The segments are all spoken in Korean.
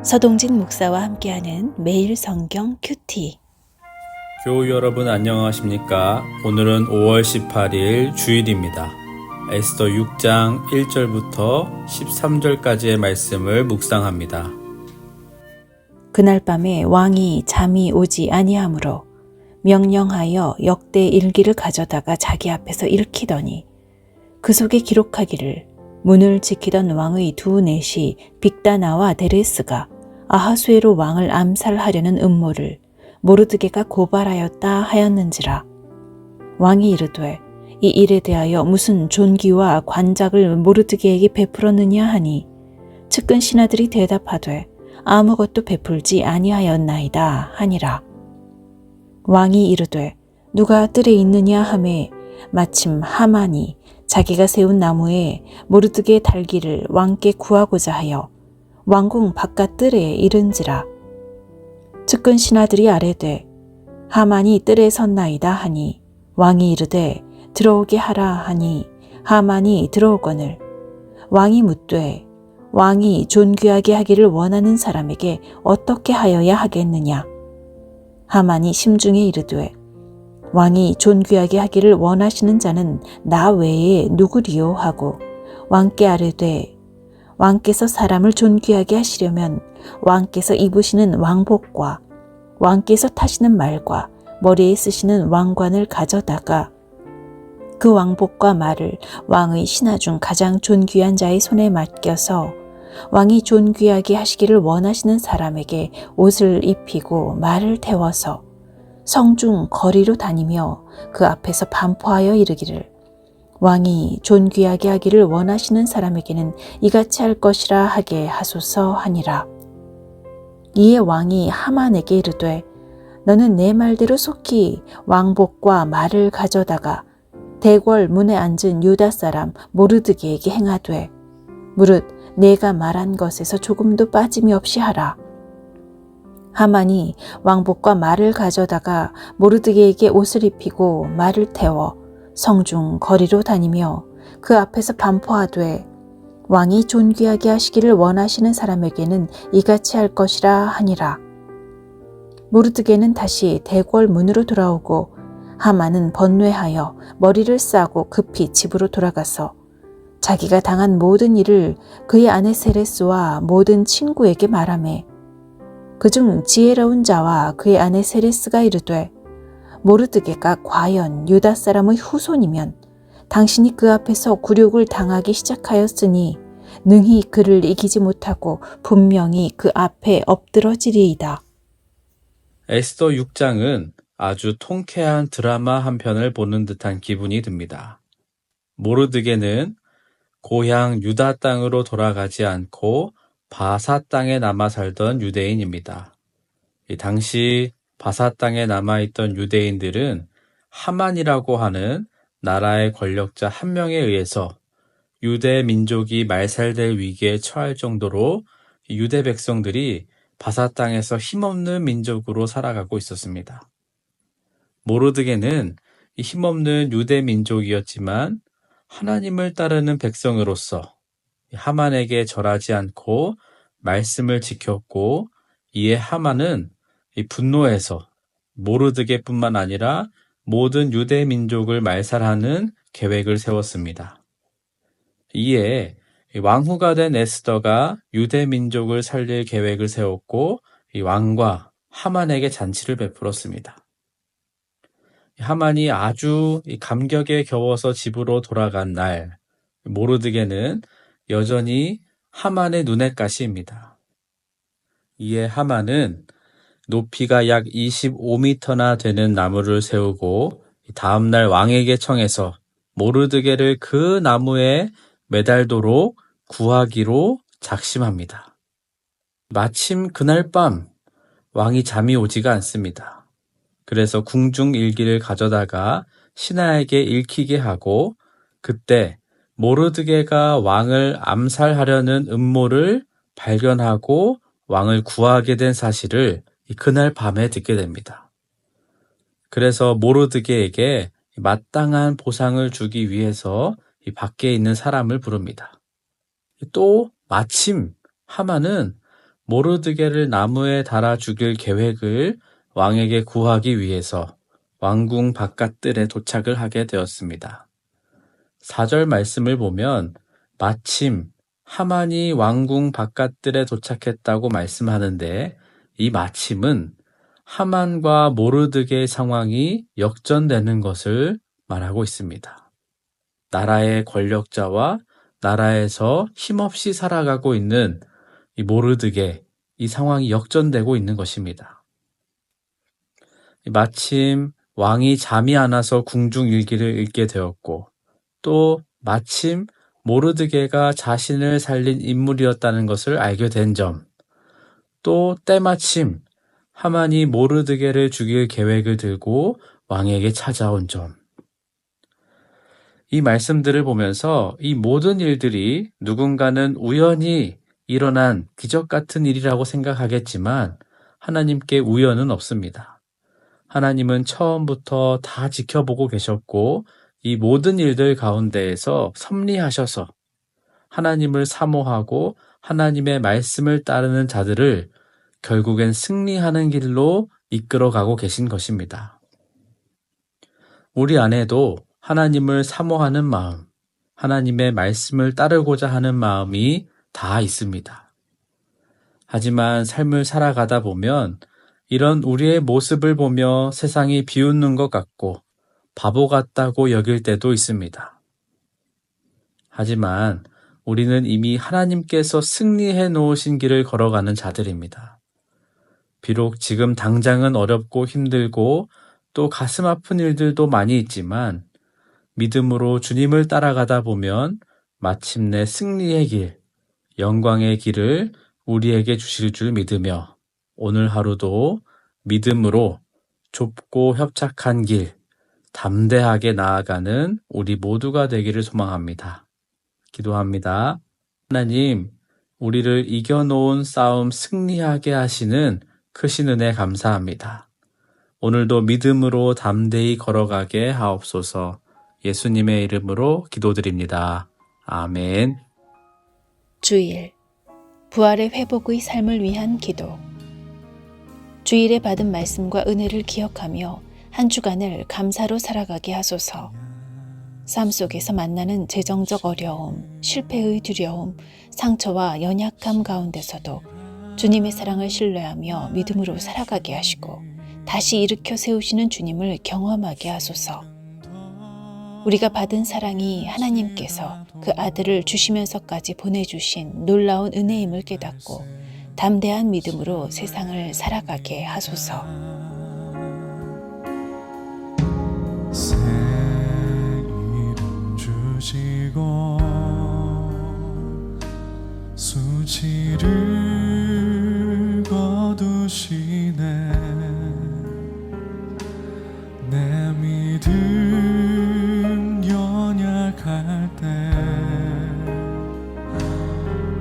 서동진 목사와 함께하는 매일 성경 큐티. 교우 여러분 안녕하십니까? 오늘은 5월 18일 주일입니다. 에스더 6장 1절부터 13절까지의 말씀을 묵상합니다. 그날 밤에 왕이 잠이 오지 아니하므로 명령하여 역대 일기를 가져다가 자기 앞에서 읽히더니 그 속에 기록하기를 문을 지키던 왕의 두 넷이 빅다나와 데레스가 아하수에로 왕을 암살하려는 음모를 모르드게가 고발하였다 하였는지라. 왕이 이르되 이 일에 대하여 무슨 존귀와 관작을 모르드게에게 베풀었느냐 하니 측근 신하들이 대답하되 아무것도 베풀지 아니하였나이다 하니라. 왕이 이르되 누가 뜰에 있느냐 하매 마침 하만이 자기가 세운 나무에 모르드게 달기를 왕께 구하고자 하여 왕궁 바깥 뜰에 이른지라. 측근 신하들이 아뢰되 하만이 뜰에 섰나이다 하니 왕이 이르되 들어오게 하라 하니 하만이 들어오거늘 왕이 묻되 왕이 존귀하게 하기를 원하는 사람에게 어떻게 하여야 하겠느냐. 하만이 심중에 이르되 왕이 존귀하게 하기를 원하시는 자는 나 외에 누구리요 하고 왕께 아뢰되 왕께서 사람을 존귀하게 하시려면 왕께서 입으시는 왕복과 왕께서 타시는 말과 머리에 쓰시는 왕관을 가져다가 그 왕복과 말을 왕의 신하 중 가장 존귀한 자의 손에 맡겨서 왕이 존귀하게 하시기를 원하시는 사람에게 옷을 입히고 말을 태워서 성중 거리로 다니며 그 앞에서 반포하여 이르기를 왕이 존귀하게 하기를 원하시는 사람에게는 이같이 할 것이라 하게 하소서 하니라. 이에 왕이 하만에게 이르되 너는 내 말대로 속히 왕복과 말을 가져다가 대궐 문에 앉은 유다 사람 모르드게에게 행하되 무릇 내가 말한 것에서 조금도 빠짐이 없이 하라. 하만이 왕복과 말을 가져다가 모르드게에게 옷을 입히고 말을 태워 성중 거리로 다니며 그 앞에서 반포하되 왕이 존귀하게 하시기를 원하시는 사람에게는 이같이 할 것이라 하니라. 모르드게는 다시 대궐 문으로 돌아오고 하만은 번뇌하여 머리를 싸고 급히 집으로 돌아가서 자기가 당한 모든 일을 그의 아내 세레스와 모든 친구에게 말하매 그중 지혜로운 자와 그의 아내 세레스가 이르되 모르드게가 과연 유다 사람의 후손이면 당신이 그 앞에서 굴욕을 당하기 시작하였으니 능히 그를 이기지 못하고 분명히 그 앞에 엎드러지리이다. 에스더 6장은 아주 통쾌한 드라마 한 편을 보는 듯한 기분이 듭니다. 모르드게는 고향 유다 땅으로 돌아가지 않고 바사 땅에 남아 살던 유대인입니다. 당시 바사 땅에 남아있던 유대인들은 하만이라고 하는 나라의 권력자 한 명에 의해서 유대 민족이 말살될 위기에 처할 정도로 유대 백성들이 바사 땅에서 힘없는 민족으로 살아가고 있었습니다. 모르드게는 힘없는 유대 민족이었지만 하나님을 따르는 백성으로서 하만에게 절하지 않고 말씀을 지켰고 이에 하만은 분노해서 모르드게뿐만 아니라 모든 유대 민족을 말살하는 계획을 세웠습니다. 이에 왕후가 된 에스더가 유대 민족을 살릴 계획을 세웠고 이 왕과 하만에게 잔치를 베풀었습니다. 하만이 아주 감격에 겨워서 집으로 돌아간 날, 모르드게는 여전히 하만의 눈엣 가시입니다. 이에 하만은 높이가 약 25m나 되는 나무를 세우고 다음날 왕에게 청해서 모르드게를 그 나무에 매달도록 구하기로 작심합니다. 마침 그날 밤 왕이 잠이 오지가 않습니다. 그래서 궁중 일기를 가져다가 신하에게 읽히게 하고 그때 모르드게가 왕을 암살하려는 음모를 발견하고 왕을 구하게 된 사실을 그날 밤에 듣게 됩니다. 그래서 모르드게에게 마땅한 보상을 주기 위해서 이 밖에 있는 사람을 부릅니다. 또 마침 하만은 모르드게를 나무에 달아 죽일 계획을 왕에게 구하기 위해서 왕궁 바깥들에 도착을 하게 되었습니다. 4절 말씀을 보면 마침 하만이 왕궁 바깥들에 도착했다고 말씀하는데 이 마침은 하만과 모르드게의 상황이 역전되는 것을 말하고 있습니다. 나라의 권력자와 나라에서 힘없이 살아가고 있는 이 모르드게, 이 상황이 역전되고 있는 것입니다. 마침 왕이 잠이 안 와서 궁중일기를 읽게 되었고 또 마침 모르드게가 자신을 살린 인물이었다는 것을 알게 된 점, 또 때마침 하만이 모르드게를 죽일 계획을 들고 왕에게 찾아온 점. 이 말씀들을 보면서 이 모든 일들이 누군가는 우연히 일어난 기적 같은 일이라고 생각하겠지만 하나님께 우연은 없습니다. 하나님은 처음부터 다 지켜보고 계셨고 이 모든 일들 가운데에서 섭리하셔서 하나님을 사모하고 하나님의 말씀을 따르는 자들을 결국엔 승리하는 길로 이끌어가고 계신 것입니다. 우리 안에도 하나님을 사모하는 마음, 하나님의 말씀을 따르고자 하는 마음이 다 있습니다. 하지만 삶을 살아가다 보면 이런 우리의 모습을 보며 세상이 비웃는 것 같고 바보 같다고 여길 때도 있습니다. 하지만 우리는 이미 하나님께서 승리해 놓으신 길을 걸어가는 자들입니다. 비록 지금 당장은 어렵고 힘들고 또 가슴 아픈 일들도 많이 있지만 믿음으로 주님을 따라가다 보면 마침내 승리의 길, 영광의 길을 우리에게 주실 줄 믿으며 오늘 하루도 믿음으로 좁고 협착한 길, 담대하게 나아가는 우리 모두가 되기를 소망합니다. 기도합니다. 하나님, 우리를 이겨놓은 싸움 승리하게 하시는 크신 은혜 감사합니다. 오늘도 믿음으로 담대히 걸어가게 하옵소서. 예수님의 이름으로 기도드립니다. 아멘. 주일, 부활의 회복의 삶을 위한 기도. 주일에 받은 말씀과 은혜를 기억하며 한 주간을 감사로 살아가게 하소서. 삶 속에서 만나는 재정적 어려움, 실패의 두려움, 상처와 연약함 가운데서도 주님의 사랑을 신뢰하며 믿음으로 살아가게 하시고 다시 일으켜 세우시는 주님을 경험하게 하소서. 우리가 받은 사랑이 하나님께서 그 아들을 주시면서까지 보내주신 놀라운 은혜임을 깨닫고 담대한 믿음으로 세상을 살아가게 하소서. 새 이름 주시고 수치를 거두시네. 내 믿음 연약할 때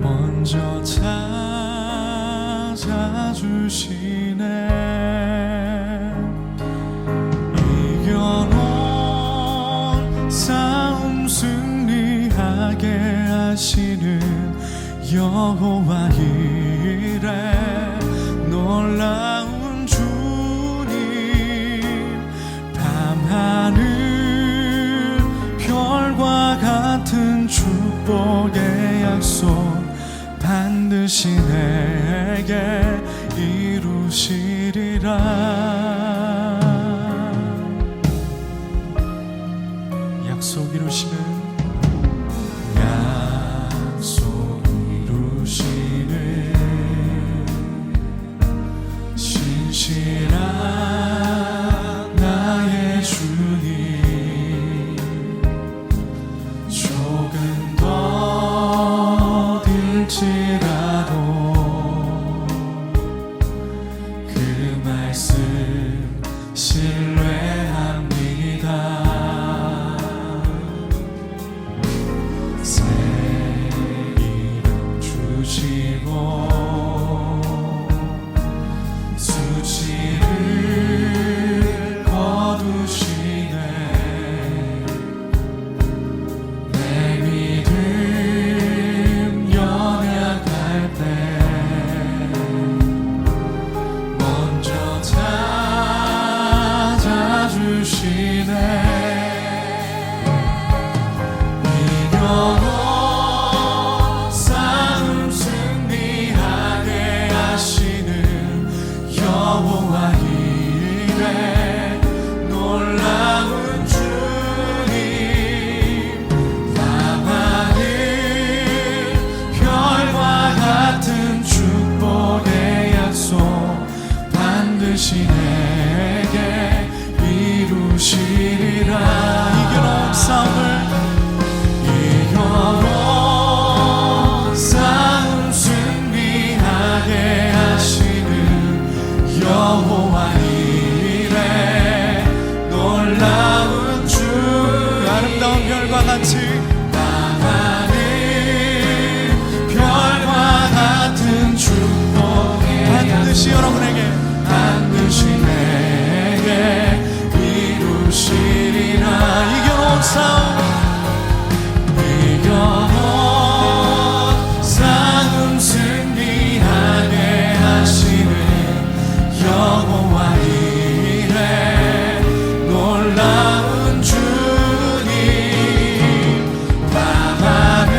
먼저 찾아주시네. 이겨놓은 싸움 승리하게 하시는 여호와 이래. 놀라운 주님, 밤하늘 별과 같은 축복의 약속 반드시 내게 이루시리라. 약속 이루시는 약속 이루시는 신실한 나의 주님, 조금 더 들지라도 그 말씀 신뢰합니다. 같이 밤하늘 별과 같은 축복의 반드시 여러분에게 반드시 내게 이루시리라. 이겨놓은 싸움 승리하게 하시는 여호와 이레 놀라운 주님. 밤하늘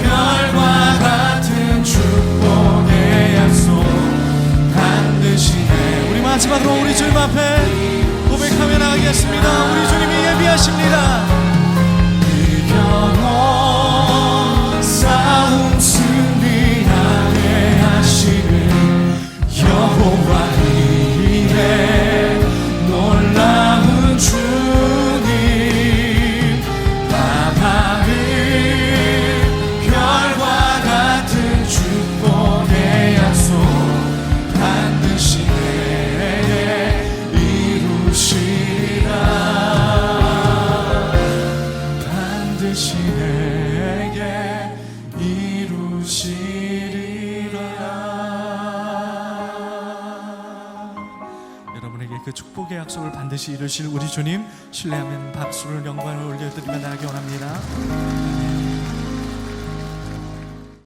별과 같은 축복의 약속 반드시 내. 우리 마지막으로 우리 주님 앞에 고백하며 나가겠습니다. 우리 주님이 예비하십니다. 이겨놓은 싸움 승리하게 하시는 여호와 이레 놀라운 주님. 밤하늘 별과 같은 축복의 약속 반드시 내게 이루시리라. 반드시 내게 이루시리라. 여러분에게 그 축복의 약속을 반드시 이루실 우리 주님 신뢰하면 박수를 영광을 올려드리며 나가기 원합니다.